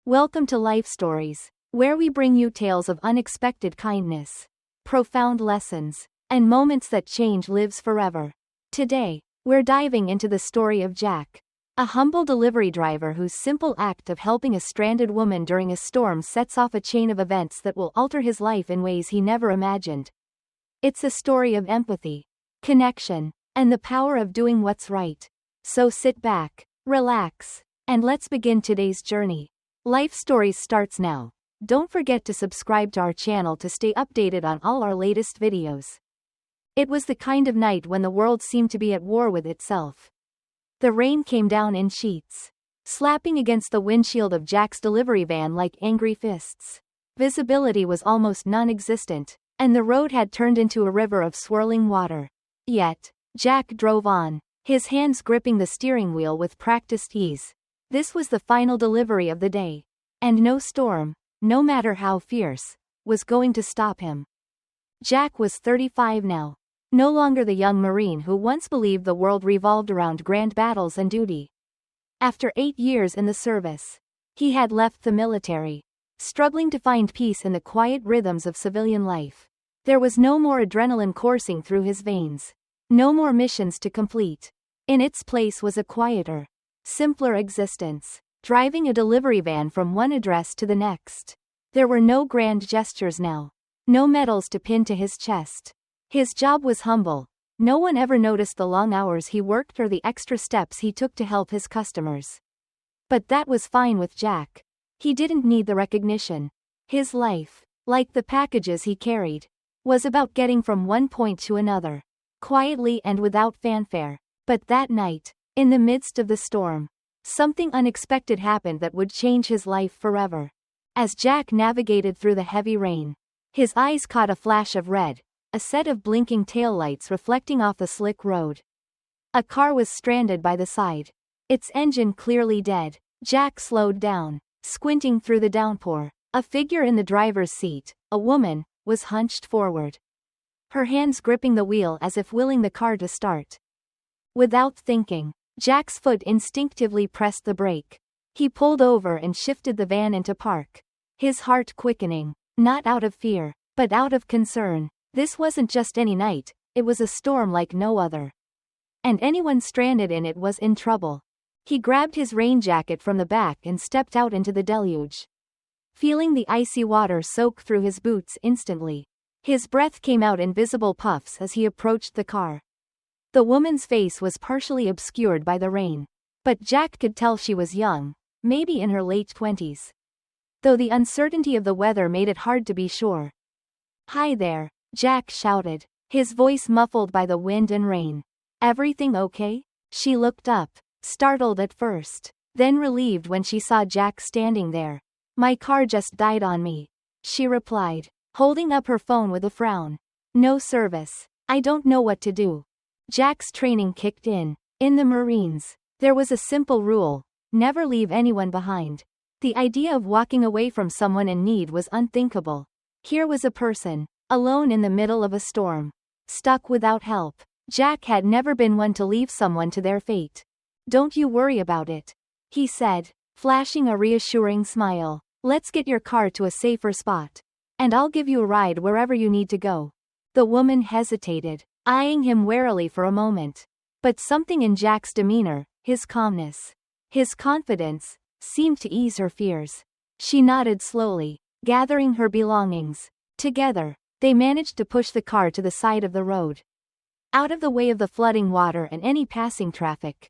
Welcome to Life Stories, where we bring you tales of unexpected kindness, profound lessons, and moments that change lives forever. Today, we're diving into the story of Jack, a humble delivery driver whose simple act of helping a stranded woman during a storm sets off a chain of events that will alter his life in ways he never imagined. It's a story of empathy, connection, and the power of doing what's right. So sit back, relax, and let's begin today's journey. Life Stories starts now. Don't forget to subscribe to our channel to stay updated on all our latest videos. It was the kind of night when the world seemed to be at war with itself. The rain came down in sheets, slapping against the windshield of Jack's delivery van like angry fists. Visibility was almost non-existent, and the road had turned into a river of swirling water. Yet, Jack drove on, his hands gripping the steering wheel with practiced ease. This was the final delivery of the day, and no storm, no matter how fierce, was going to stop him. Jack was 35 now, no longer the young Marine who once believed the world revolved around grand battles and duty. After 8 years in the service, he had left the military, struggling to find peace in the quiet rhythms of civilian life. There was no more adrenaline coursing through his veins, no more missions to complete. In its place was a quieter, simpler existence, driving a delivery van from one address to the next. There were no grand gestures now, no medals to pin to his chest. His job was humble. No one ever noticed the long hours he worked or the extra steps he took to help his customers. But that was fine with Jack. He didn't need the recognition. His life, like the packages he carried, was about getting from one point to another, quietly and without fanfare. But that night, in the midst of the storm, something unexpected happened that would change his life forever. As Jack navigated through the heavy rain, his eyes caught a flash of red, a set of blinking taillights reflecting off the slick road. A car was stranded by the side, its engine clearly dead. Jack slowed down, squinting through the downpour. A figure in the driver's seat, a woman, was hunched forward, her hands gripping the wheel as if willing the car to start. Without thinking, Jack's foot instinctively pressed the brake. He pulled over and shifted the van into park, his heart quickening, not out of fear, but out of concern. This wasn't just any night, it was a storm like no other. And anyone stranded in it was in trouble. He grabbed his rain jacket from the back and stepped out into the deluge, feeling the icy water soak through his boots instantly. His breath came out in visible puffs as he approached the car. The woman's face was partially obscured by the rain, but Jack could tell she was young, maybe in her late 20s. Though the uncertainty of the weather made it hard to be sure. "Hi there," Jack shouted, his voice muffled by the wind and rain. "Everything okay?" She looked up, startled at first, then relieved when she saw Jack standing there. "My car just died on me," she replied, holding up her phone with a frown. "No service. I don't know what to do." Jack's training kicked in. In the Marines, there was a simple rule: never leave anyone behind. The idea of walking away from someone in need was unthinkable. Here was a person, alone in the middle of a storm, stuck without help. Jack had never been one to leave someone to their fate. "Don't you worry about it," he said, flashing a reassuring smile. "Let's get your car to a safer spot, and I'll give you a ride wherever you need to go." The woman hesitated, eyeing him warily for a moment. But something in Jack's demeanor, his calmness, his confidence, seemed to ease her fears. She nodded slowly, gathering her belongings. Together, they managed to push the car to the side of the road, out of the way of the flooding water and any passing traffic.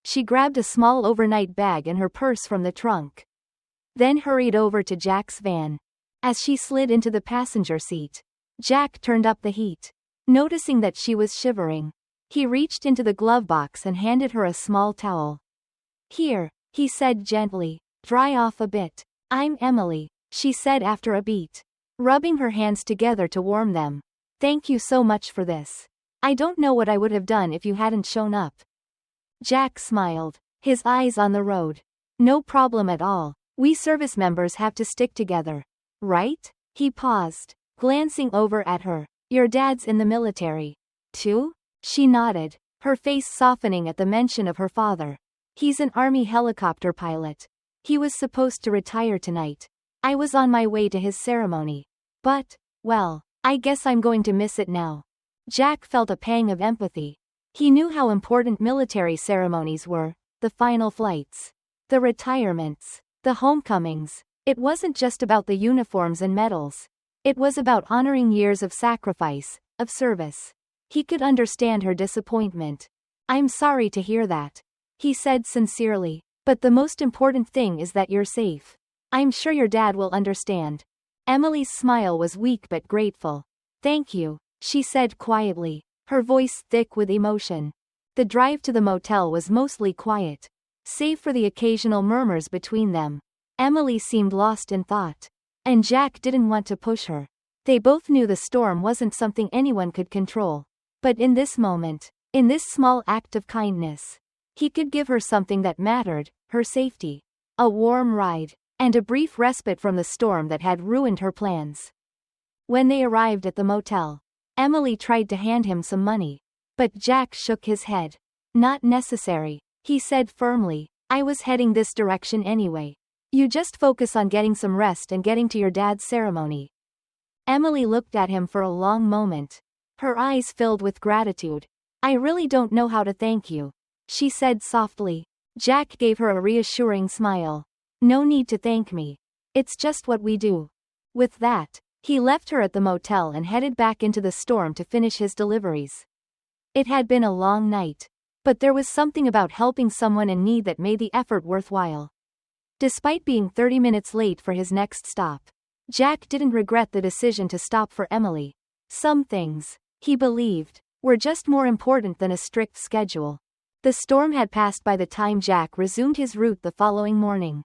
She grabbed a small overnight bag and her purse from the trunk, then hurried over to Jack's van. As she slid into the passenger seat, Jack turned up the heat. Noticing that she was shivering, he reached into the glove box and handed her a small towel. "Here," he said gently, "dry off a bit." "I'm Emily," she said after a beat, rubbing her hands together to warm them. "Thank you so much for this. I don't know what I would have done if you hadn't shown up." Jack smiled, his eyes on the road. "No problem at all. We service members have to stick together, right?" He paused, glancing over at her. "Your dad's in the military, too?" She nodded, her face softening at the mention of her father. "He's an Army helicopter pilot. He was supposed to retire tonight. I was on my way to his ceremony. But, well, I guess I'm going to miss it now. Jack felt a pang of empathy. He knew how important military ceremonies were, the final flights, the retirements, the homecomings. It wasn't just about the uniforms and medals. It was about honoring years of sacrifice, of service. He could understand her disappointment. I'm sorry to hear that, he said sincerely, but the most important thing is that you're safe. I'm sure your dad will understand. Emily's smile was weak but grateful. Thank you, she said quietly, her voice thick with emotion. The drive to the motel was mostly quiet, save for the occasional murmurs between them. Emily seemed lost in thought. And Jack didn't want to push her. They both knew the storm wasn't something anyone could control. But in this moment, in this small act of kindness, he could give her something that mattered, her safety. A warm ride, and a brief respite from the storm that had ruined her plans. When they arrived at the motel, Emily tried to hand him some money. But Jack shook his head. Not necessary, he said firmly. I was heading this direction anyway. You just focus on getting some rest and getting to your dad's ceremony. Emily looked at him for a long moment. Her eyes filled with gratitude. I really don't know how to thank you, she said softly. Jack gave her a reassuring smile. No need to thank me. It's just what we do. With that, he left her at the motel and headed back into the storm to finish his deliveries. It had been a long night, but there was something about helping someone in need that made the effort worthwhile. Despite being 30 minutes late for his next stop, Jack didn't regret the decision to stop for Emily. Some things, he believed, were just more important than a strict schedule. The storm had passed by the time Jack resumed his route the following morning.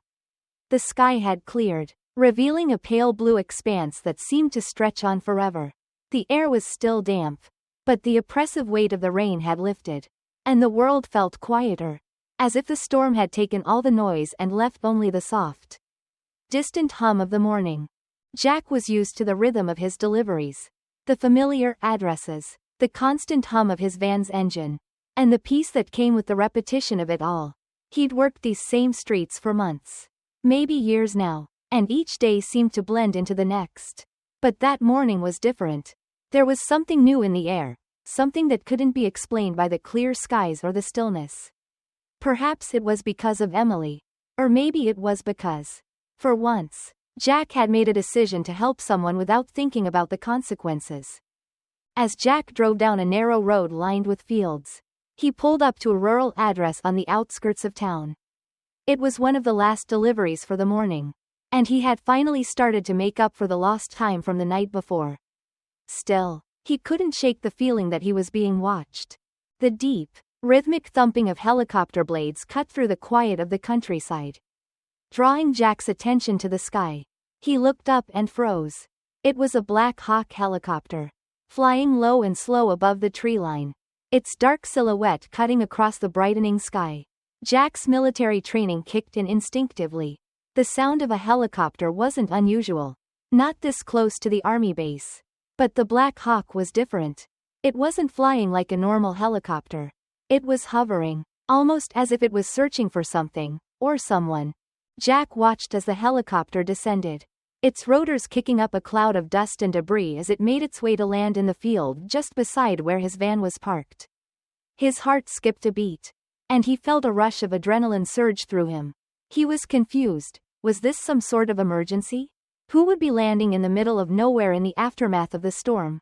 The sky had cleared, revealing a pale blue expanse that seemed to stretch on forever. The air was still damp, but the oppressive weight of the rain had lifted, and the world felt quieter, as if the storm had taken all the noise and left only the soft, distant hum of the morning. Jack was used to the rhythm of his deliveries, the familiar addresses, the constant hum of his van's engine, and the peace that came with the repetition of it all. He'd worked these same streets for months, maybe years now, and each day seemed to blend into the next. But that morning was different. There was something new in the air, something that couldn't be explained by the clear skies or the stillness. Perhaps it was because of Emily. Or maybe it was because, for once, Jack had made a decision to help someone without thinking about the consequences. As Jack drove down a narrow road lined with fields, he pulled up to a rural address on the outskirts of town. It was one of the last deliveries for the morning, and he had finally started to make up for the lost time from the night before. Still, he couldn't shake the feeling that he was being watched. The deep, rhythmic thumping of helicopter blades cut through the quiet of the countryside, drawing Jack's attention to the sky. He looked up and froze. It was a Black Hawk helicopter, flying low and slow above the tree line, its dark silhouette cutting across the brightening sky. Jack's military training kicked in instinctively. The sound of a helicopter wasn't unusual, not this close to the army base. But the Black Hawk was different. It wasn't flying like a normal helicopter. It was hovering, almost as if it was searching for something, or someone. Jack watched as the helicopter descended, its rotors kicking up a cloud of dust and debris as it made its way to land in the field just beside where his van was parked. His heart skipped a beat, and he felt a rush of adrenaline surge through him. He was confused. Was this some sort of emergency? Who would be landing in the middle of nowhere in the aftermath of the storm?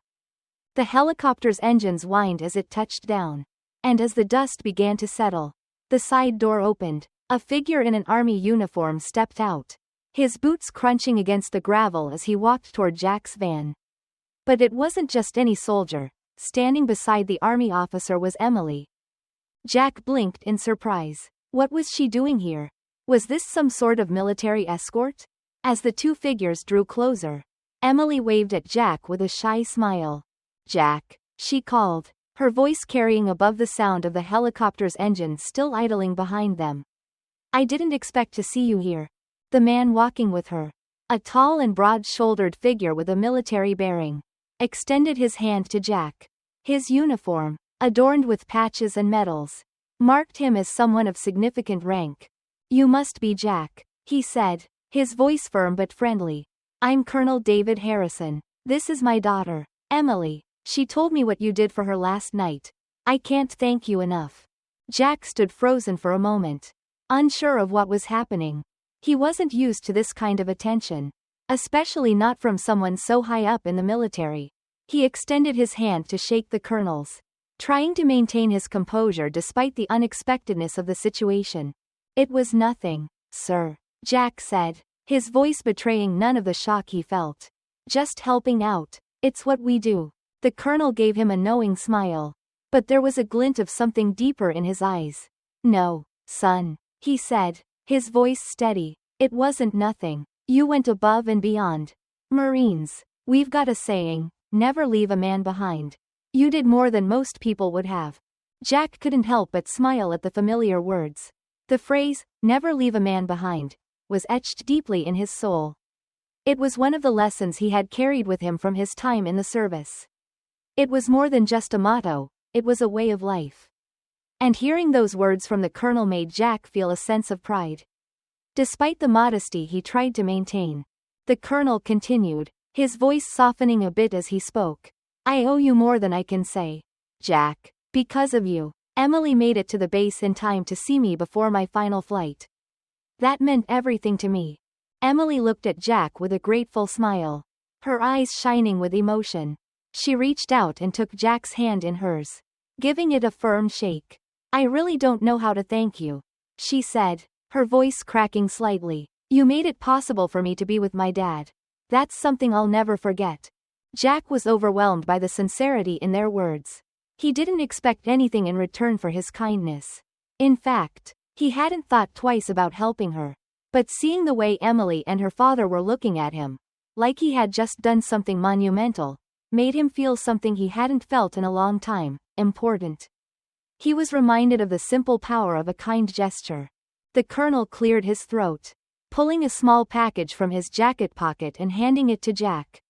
The helicopter's engines whined as it touched down. And as the dust began to settle, the side door opened. A figure in an army uniform stepped out, his boots crunching against the gravel as he walked toward Jack's van. But it wasn't just any soldier. Standing beside the army officer was Emily. Jack blinked in surprise. What was she doing here? Was this some sort of military escort? As the two figures drew closer, Emily waved at Jack with a shy smile. Jack, she called, her voice carrying above the sound of the helicopter's engine still idling behind them. I didn't expect to see you here. The man walking with her, a tall and broad-shouldered figure with a military bearing, extended his hand to Jack. His uniform, adorned with patches and medals, marked him as someone of significant rank. You must be Jack, he said, his voice firm but friendly. I'm Colonel David Harrison. This is my daughter, Emily. She told me what you did for her last night. I can't thank you enough. Jack stood frozen for a moment, unsure of what was happening. He wasn't used to this kind of attention, especially not from someone so high up in the military. He extended his hand to shake the colonel's, trying to maintain his composure despite the unexpectedness of the situation. It was nothing, sir, Jack said, his voice betraying none of the shock he felt. Just helping out. It's what we do. The colonel gave him a knowing smile, but there was a glint of something deeper in his eyes. No, son, he said, his voice steady. It wasn't nothing. You went above and beyond. Marines, we've got a saying, never leave a man behind. You did more than most people would have. Jack couldn't help but smile at the familiar words. The phrase, never leave a man behind, was etched deeply in his soul. It was one of the lessons he had carried with him from his time in the service. It was more than just a motto, it was a way of life. And hearing those words from the colonel made Jack feel a sense of pride. Despite the modesty he tried to maintain, the colonel continued, his voice softening a bit as he spoke. I owe you more than I can say, Jack. Because of you, Emily made it to the base in time to see me before my final flight. That meant everything to me. Emily looked at Jack with a grateful smile, her eyes shining with emotion. She reached out and took Jack's hand in hers, giving it a firm shake. I really don't know how to thank you, she said, her voice cracking slightly. You made it possible for me to be with my dad. That's something I'll never forget. Jack was overwhelmed by the sincerity in their words. He didn't expect anything in return for his kindness. In fact, he hadn't thought twice about helping her. But seeing the way Emily and her father were looking at him, like he had just done something monumental, made him feel something he hadn't felt in a long time, important. He was reminded of the simple power of a kind gesture. The colonel cleared his throat, pulling a small package from his jacket pocket and handing it to Jack.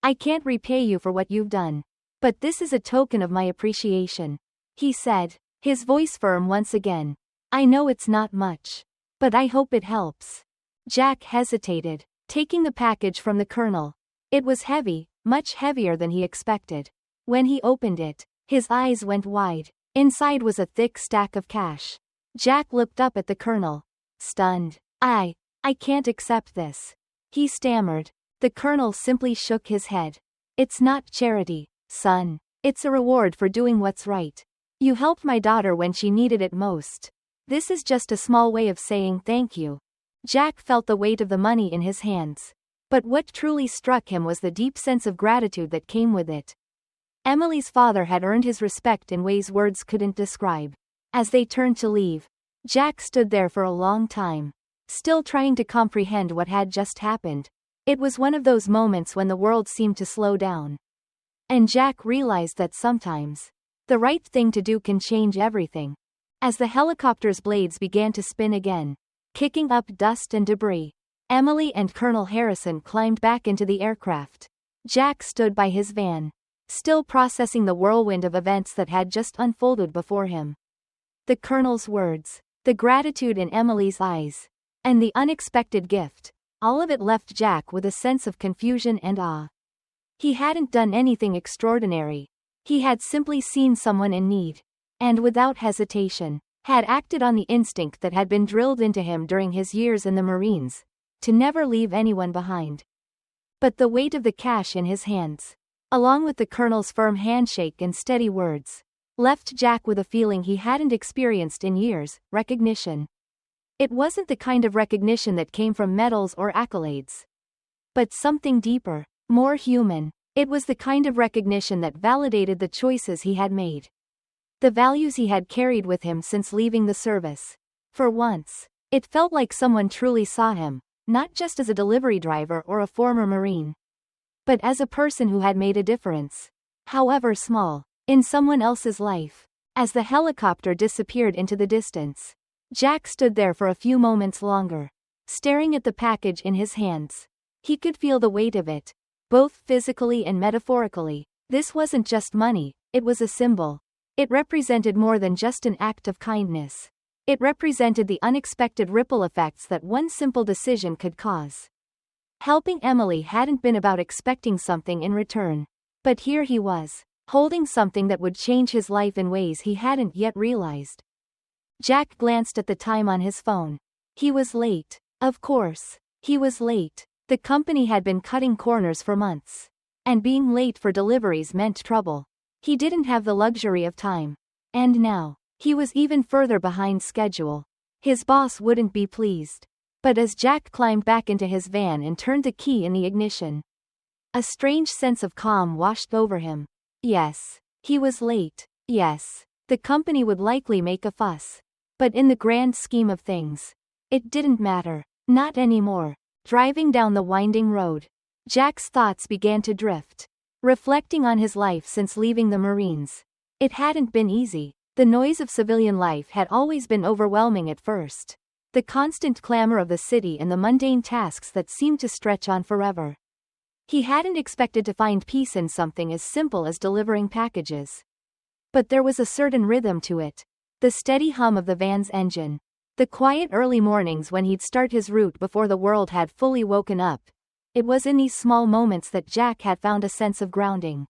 I can't repay you for what you've done, but this is a token of my appreciation, he said, his voice firm once again. I know it's not much, but I hope it helps. Jack hesitated, taking the package from the colonel. It was heavy, much heavier than he expected. When he opened it, his eyes went wide. Inside was a thick stack of cash. Jack looked up at the colonel, stunned. I can't accept this, he stammered. The colonel simply shook his head. It's not charity, son. It's a reward for doing what's right. You helped my daughter when she needed it most. This is just a small way of saying thank you. Jack felt the weight of the money in his hands. But what truly struck him was the deep sense of gratitude that came with it. Emily's father had earned his respect in ways words couldn't describe. As they turned to leave, Jack stood there for a long time, still trying to comprehend what had just happened. It was one of those moments when the world seemed to slow down. And Jack realized that sometimes, the right thing to do can change everything. As the helicopter's blades began to spin again, kicking up dust and debris, Emily and Colonel Harrison climbed back into the aircraft. Jack stood by his van, still processing the whirlwind of events that had just unfolded before him. The colonel's words, the gratitude in Emily's eyes, and the unexpected gift, all of it left Jack with a sense of confusion and awe. He hadn't done anything extraordinary. He had simply seen someone in need, and without hesitation, had acted on the instinct that had been drilled into him during his years in the Marines, to never leave anyone behind. But the weight of the cash in his hands, along with the colonel's firm handshake and steady words, left Jack with a feeling he hadn't experienced in years, recognition. It wasn't the kind of recognition that came from medals or accolades, but something deeper, more human. It was the kind of recognition that validated the choices he had made, the values he had carried with him since leaving the service. For once, it felt like someone truly saw him, not just as a delivery driver or a former Marine, but as a person who had made a difference, however small, in someone else's life. As the helicopter disappeared into the distance, Jack stood there for a few moments longer, staring at the package in his hands. He could feel the weight of it, both physically and metaphorically. This wasn't just money, it was a symbol. It represented more than just an act of kindness. It represented the unexpected ripple effects that one simple decision could cause. Helping Emily hadn't been about expecting something in return. But here he was, holding something that would change his life in ways he hadn't yet realized. Jack glanced at the time on his phone. He was late. Of course, he was late. The company had been cutting corners for months. And being late for deliveries meant trouble. He didn't have the luxury of time. And now, he was even further behind schedule. His boss wouldn't be pleased. But as Jack climbed back into his van and turned the key in the ignition, a strange sense of calm washed over him. Yes, he was late. Yes, the company would likely make a fuss. But in the grand scheme of things, it didn't matter. Not anymore. Driving down the winding road, Jack's thoughts began to drift. Reflecting on his life since leaving the Marines. It hadn't been easy. The noise of civilian life had always been overwhelming at first. The constant clamor of the city and the mundane tasks that seemed to stretch on forever. He hadn't expected to find peace in something as simple as delivering packages. But there was a certain rhythm to it. The steady hum of the van's engine. The quiet early mornings when he'd start his route before the world had fully woken up. It was in these small moments that Jack had found a sense of grounding.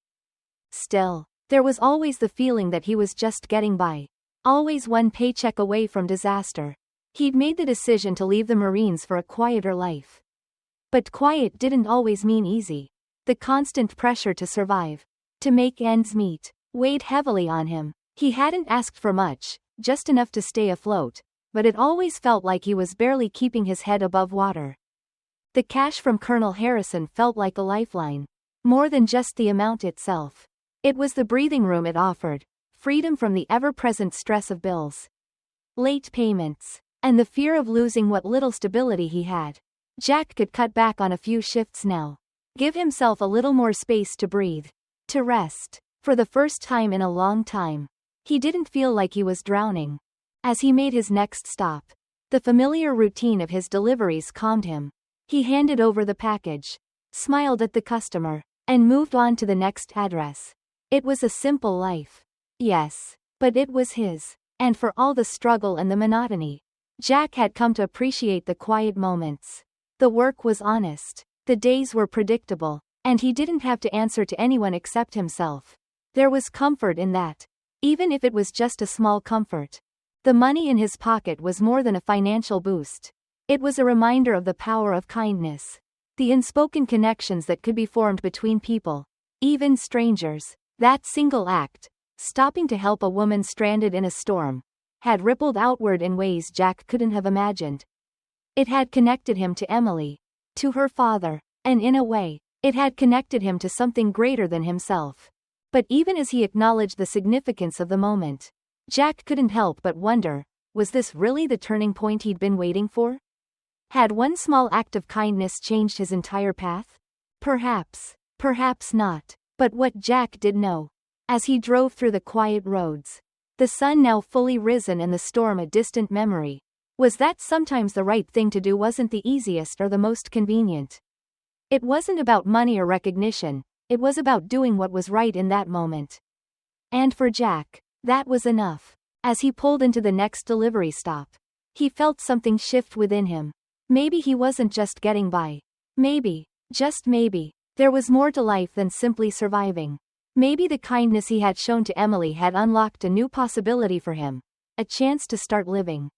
Still, there was always the feeling that he was just getting by. Always one paycheck away from disaster. He'd made the decision to leave the Marines for a quieter life. But quiet didn't always mean easy. The constant pressure to survive, to make ends meet, weighed heavily on him. He hadn't asked for much, just enough to stay afloat, but it always felt like he was barely keeping his head above water. The cash from Colonel Harrison felt like a lifeline. More than just the amount itself. It was the breathing room it offered, freedom from the ever-present stress of bills, late payments, and the fear of losing what little stability he had. Jack could cut back on a few shifts now. Give himself a little more space to breathe, to rest. For the first time in a long time, he didn't feel like he was drowning. As he made his next stop, the familiar routine of his deliveries calmed him. He handed over the package, smiled at the customer, and moved on to the next address. It was a simple life. Yes, but it was his. And for all the struggle and the monotony, Jack had come to appreciate the quiet moments. The work was honest. The days were predictable. And he didn't have to answer to anyone except himself. There was comfort in that. Even if it was just a small comfort. The money in his pocket was more than a financial boost. It was a reminder of the power of kindness. The unspoken connections that could be formed between people. Even strangers. That single act, stopping to help a woman stranded in a storm, had rippled outward in ways Jack couldn't have imagined. It had connected him to Emily. To her father. And in a way, it had connected him to something greater than himself. But even as he acknowledged the significance of the moment, Jack couldn't help but wonder, was this really the turning point he'd been waiting for? Had one small act of kindness changed his entire path? Perhaps. Perhaps not. But what Jack did know, as he drove through the quiet roads, the sun now fully risen and the storm a distant memory, was that sometimes the right thing to do wasn't the easiest or the most convenient. It wasn't about money or recognition, it was about doing what was right in that moment. And for Jack, that was enough. As he pulled into the next delivery stop, he felt something shift within him. Maybe he wasn't just getting by. Maybe, just maybe, there was more to life than simply surviving. Maybe the kindness he had shown to Emily had unlocked a new possibility for him. A chance to start living.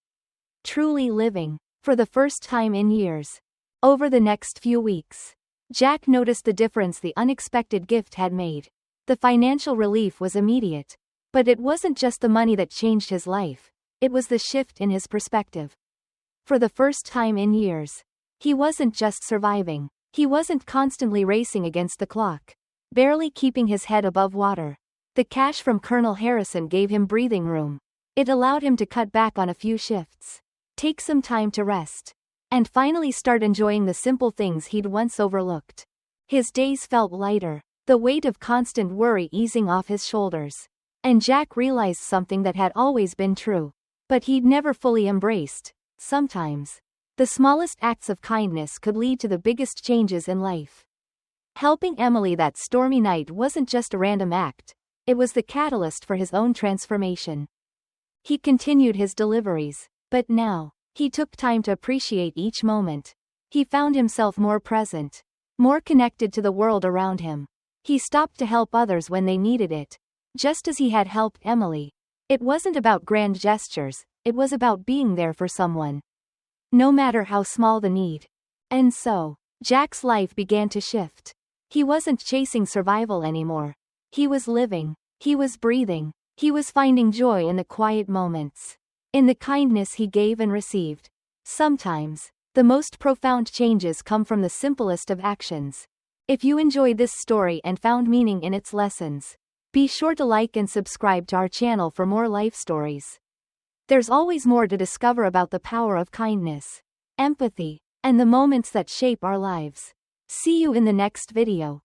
Truly living. For the first time in years. Over the next few weeks, Jack noticed the difference the unexpected gift had made. The financial relief was immediate. But it wasn't just the money that changed his life. It was the shift in his perspective. For the first time in years, he wasn't just surviving. He wasn't constantly racing against the clock, barely keeping his head above water. The cash from Colonel Harrison gave him breathing room. It allowed him to cut back on a few shifts, take some time to rest, and finally start enjoying the simple things he'd once overlooked. His days felt lighter, the weight of constant worry easing off his shoulders. And Jack realized something that had always been true, but he'd never fully embraced. Sometimes, the smallest acts of kindness could lead to the biggest changes in life. Helping Emily that stormy night wasn't just a random act, it was the catalyst for his own transformation. He continued his deliveries, but now, he took time to appreciate each moment. He found himself more present, more connected to the world around him. He stopped to help others when they needed it, just as he had helped Emily. It wasn't about grand gestures, it was about being there for someone, no matter how small the need. And so, Jack's life began to shift. He wasn't chasing survival anymore. He was living, he was breathing, he was finding joy in the quiet moments, in the kindness he gave and received. Sometimes, the most profound changes come from the simplest of actions. If you enjoyed this story and found meaning in its lessons, be sure to like and subscribe to our channel for more life stories. There's always more to discover about the power of kindness, empathy, and the moments that shape our lives. See you in the next video.